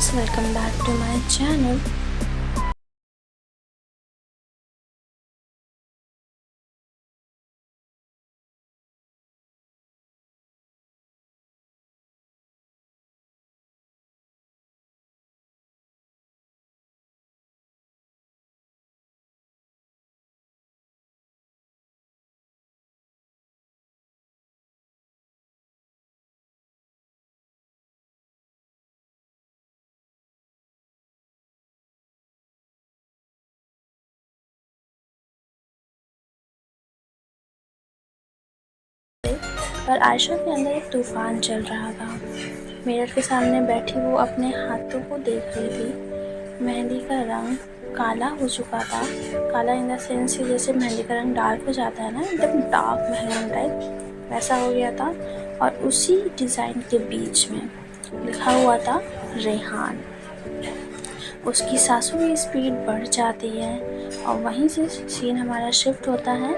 friends, welcome back to my channel. पर आयशा के अंदर एक तूफान चल रहा था। मिरर के सामने बैठी वो अपने हाथों को देख रही थी। मेहंदी का रंग काला हो चुका था। काला इन द सेंस कि जैसे मेहंदी का रंग डार्क हो जाता है ना, एकदम डार्क मेहरून टाइप, वैसा हो गया था। और उसी डिज़ाइन के बीच में लिखा हुआ था रेहान। उसकी सांसों की स्पीड बढ़ जाती है और वहीं से सीन हमारा शिफ्ट होता है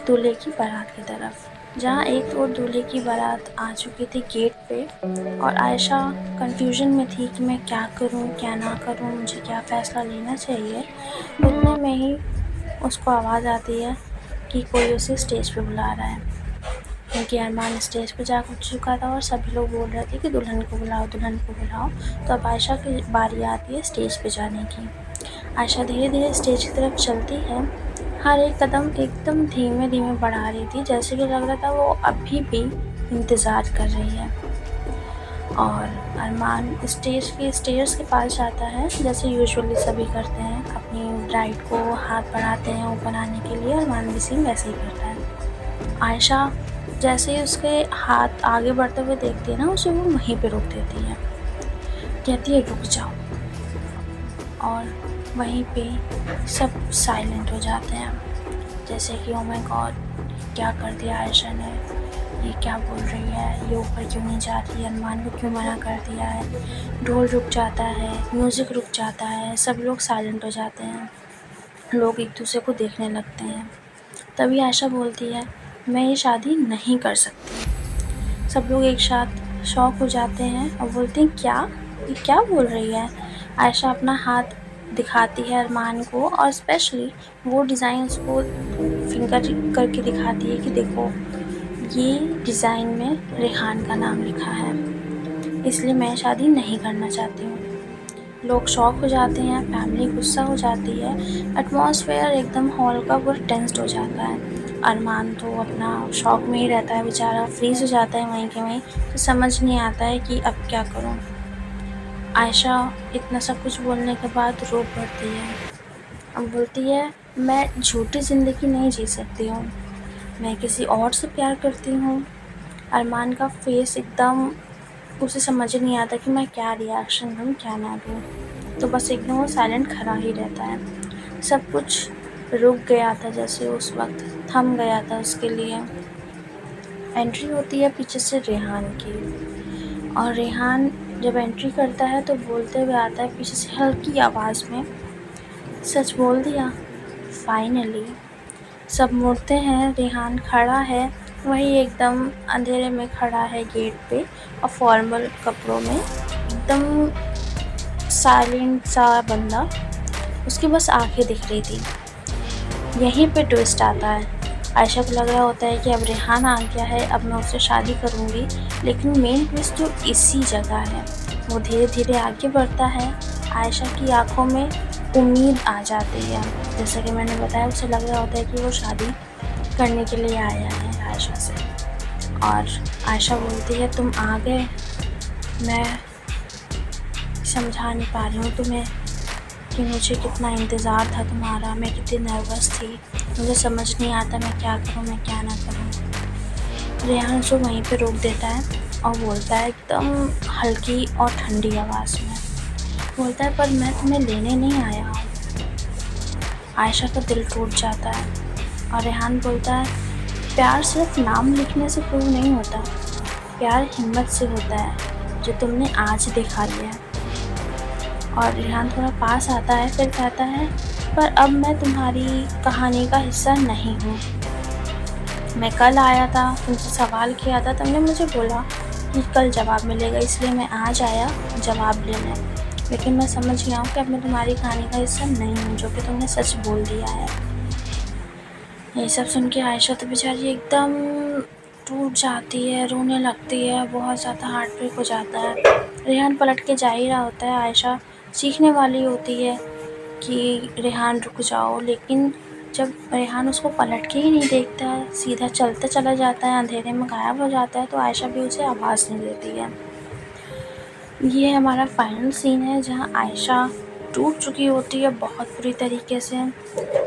दूल्हे की बारात की तरफ, जहाँ एक और दूल्हे की बारात आ चुकी थी गेट पे। और आयशा कंफ्यूजन में थी कि मैं क्या करूँ क्या ना करूँ, मुझे क्या फ़ैसला लेना चाहिए। उतने में ही उसको आवाज़ आती है कि कोई उसे स्टेज पे बुला रहा है, क्योंकि अरमान स्टेज पे जा चुका था और सभी लोग बोल रहे थे कि दुल्हन को बुलाओ दुल्हन को बुलाओ। तो अब आयशा की बारी आती है स्टेज पे जाने की। आयशा धीरे धीरे स्टेज की तरफ चलती है। हर एक कदम एकदम धीमे धीमे बढ़ा रही थी, जैसे कि लग रहा था वो अभी भी इंतज़ार कर रही है। और अरमान स्टेयर्स के पास जाता है, जैसे यूजुअली सभी करते हैं, अपनी ब्राइड को हाथ बढ़ाते हैं ऊपर आने के लिए। अरमान भी सेम वैसे ही करता है। आयशा जैसे ही उसके हाथ आगे बढ़ते हुए देखती है ना, उसे वो वहीं पे रोक देती है, कहती है रुक जाओ। और वहीं पे सब साइलेंट हो जाते हैं, जैसे कि ओ माय गॉड, क्या कर दिया आयशा ने, ये क्या बोल रही है, ये ऊपर क्यों नहीं जा रही है, अरमान को क्यों मना कर दिया है। ढोल रुक जाता है, म्यूज़िक रुक जाता है, सब लोग साइलेंट हो जाते हैं, लोग एक दूसरे को देखने लगते हैं। तभी आयशा बोलती है मैं ये शादी नहीं कर सकती। सब लोग एक साथ शॉक हो जाते हैं और बोलते हैं क्या, ये क्या बोल रही है। आयशा अपना हाथ दिखाती है अरमान को और स्पेशली वो डिज़ाइन उसको फिंगर करके दिखाती है कि देखो ये डिज़ाइन में रेहान का नाम लिखा है, इसलिए मैं शादी नहीं करना चाहती हूँ। लोग शॉक हो जाते हैं, फैमिली गुस्सा हो जाती है, एटमॉस्फेयर एकदम हॉल का पूरा टेंस्ड हो जाता है। अरमान तो अपना शॉक में ही रहता है, बेचारा फ्रीज़ हो जाता है वहीं के वहीं, तो समझ नहीं आता है कि अब क्या करूँ। आयशा इतना सब कुछ बोलने के बाद रो पड़ती है। अब बोलती है मैं झूठी ज़िंदगी नहीं जी सकती हूँ, मैं किसी और से प्यार करती हूँ। अरमान का फेस एकदम, उसे समझ नहीं आता कि मैं क्या रिएक्शन दूँ क्या ना दूँ, तो बस एकदम वो साइलेंट खड़ा ही रहता है। सब कुछ रुक गया था, जैसे उस वक्त थम गया था उसके लिए। एंट्री होती है पीछे से रेहान की, और रेहान जब एंट्री करता है तो बोलते हुए आता है पीछे से हल्की आवाज़ में, सच बोल दिया फाइनली। सब मुड़ते हैं, रेहान खड़ा है, वही एकदम अंधेरे में खड़ा है गेट पे और फॉर्मल कपड़ों में, एकदम साइलेंट सा बंदा। उसकी बस आंखें दिख रही थी। यहीं पे ट्विस्ट आता है। आयशा को लग रहा होता है कि अब रेहान आ गया है, अब मैं उससे शादी करूँगी, लेकिन मेन ट्विस्ट जो इसी जगह है। वो धीरे धीरे आगे बढ़ता है, आयशा की आंखों में उम्मीद आ जाती है। जैसा कि मैंने बताया, उसे लग रहा होता है कि वो शादी करने के लिए आया है आयशा से। और आयशा बोलती है तुम आ गए, मैं समझा नहीं पा रही हूँ तुम्हें कि मुझे कितना इंतज़ार था तुम्हारा, मैं कितनी नर्वस थी, मुझे समझ नहीं आता मैं क्या करूँ मैं क्या ना करूँ। रेहान उसको वहीं पे रोक देता है और बोलता है एकदम हल्की और ठंडी आवाज़ में, बोलता है पर मैं तुम्हें लेने नहीं आया हूँ। आयशा का दिल टूट जाता है और रेहान बोलता है प्यार सिर्फ नाम लिखने से प्रूव नहीं होता, प्यार हिम्मत से होता है, जो तुमने आज दिखा लिया। और रेहान थोड़ा पास आता है, फिर कहता है पर अब मैं तुम्हारी कहानी का हिस्सा नहीं हूँ। मैं कल आया था, तुमसे सवाल किया था, तुमने मुझे बोला कि कल जवाब मिलेगा, इसलिए मैं आज आया जवाब ले लें, लेकिन मैं समझ गया हूँ कि अब मैं तुम्हारी कहानी का हिस्सा नहीं हूँ, जो कि तुमने सच बोल दिया है। ये सब सुन के आयशा तो बेचारी एकदम टूट जाती है, रोने लगती है, बहुत ज़्यादा हार्ट ब्रेक हो जाता है। रेहान पलट के जा ही रहा होता है, आयशा सीखने वाली होती है कि रेहान रुक जाओ, लेकिन जब रेहान उसको पलट के ही नहीं देखता है, सीधा चलता चला जाता है, अंधेरे में गायब हो जाता है, तो आयशा भी उसे आवाज़ नहीं देती है। ये हमारा फाइनल सीन है जहाँ आयशा टूट चुकी होती है बहुत बुरी तरीके से,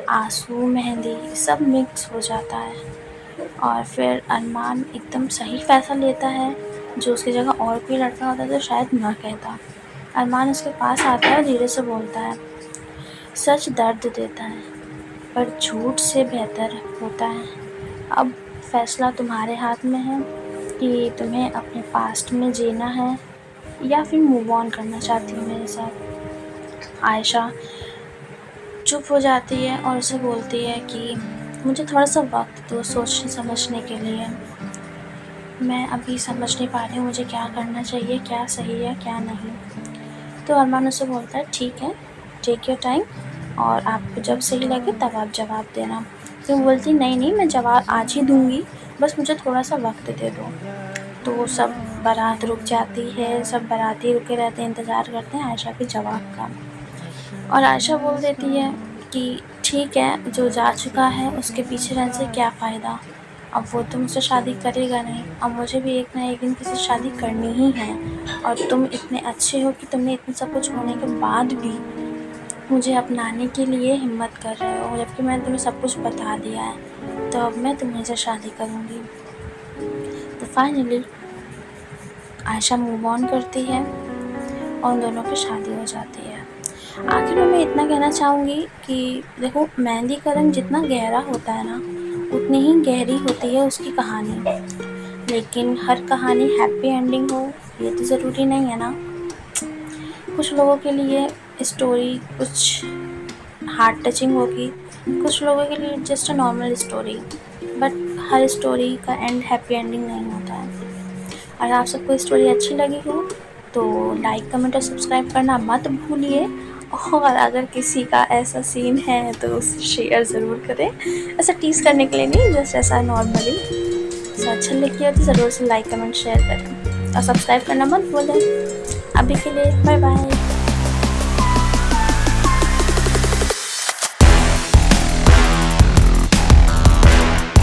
आंसू, मेहंदी सब मिक्स हो जाता है, और फिर अरमान एकदम सही फैसला लेता है। जो उसकी जगह और कोई लड़का होता तो शायद ना कहता। अरमान उसके पास आता है और धीरे से बोलता है, सच दर्द देता है पर झूठ से बेहतर होता है। अब फैसला तुम्हारे हाथ में है कि तुम्हें अपने पास्ट में जीना है या फिर मूव ऑन करना चाहती हो मेरे साथ। आयशा चुप हो जाती है और उसे बोलती है कि मुझे थोड़ा सा वक्त दो सोचने समझने के लिए, मैं अभी समझ नहीं पा रही हूँ मुझे क्या करना चाहिए, क्या सही है क्या नहीं। तो अरमान उसे बोलता है ठीक है, टेक योर टाइम, और आपको जब सही लगे तब आप जवाब देना। तो वो बोलती नहीं मैं जवाब आज ही दूँगी, बस मुझे थोड़ा सा वक्त दे दो। तो सब बारात रुक जाती है, सब बाराती रुके रहते हैं, इंतज़ार करते हैं आयशा के जवाब का। और आयशा बोल देती है कि ठीक है, जो जा चुका है उसके पीछे रहने से क्या फ़ायदा, अब वो तो मुझसे शादी करेगा नहीं, अब मुझे भी एक ना एक दिन किसी से शादी करनी ही है। और तुम इतने अच्छे हो कि तुमने इतना सब कुछ होने के बाद भी मुझे अपनाने के लिए हिम्मत कर रहे हो, जबकि मैंने तुम्हें सब कुछ बता दिया है, तो अब मैं तुम्हें से शादी करूँगी। तो फाइनली आयशा मूव ऑन करती है और उन दोनों की शादी हो जाती है। आखिर में मैं इतना कहना चाहूँगी कि देखो, मेहंदी का रंग जितना गहरा होता है ना, उतनी ही गहरी होती है उसकी कहानी, लेकिन हर कहानी हैप्पी एंडिंग हो ये तो ज़रूरी नहीं है ना। कुछ लोगों के लिए स्टोरी कुछ हार्ट टचिंग होगी, कुछ लोगों के लिए just a normal story, but her story का एंड हैप्पी एंडिंग नहीं होता है। अगर आप सबको स्टोरी अच्छी लगी हो तो लाइक, कमेंट और सब्सक्राइब करना मत भूलिए, और अगर किसी का ऐसा सीन है तो उसे शेयर ज़रूर करें, ऐसा टीज़ करने के लिए नहीं, जस्ट ऐसा नॉर्मली। ऐसा अच्छा लगे हो तो ज़रूर से लाइक, कमेंट, शेयर करें और सब्सक्राइब करना मत भूलें। अभी के लिए बाय बाय।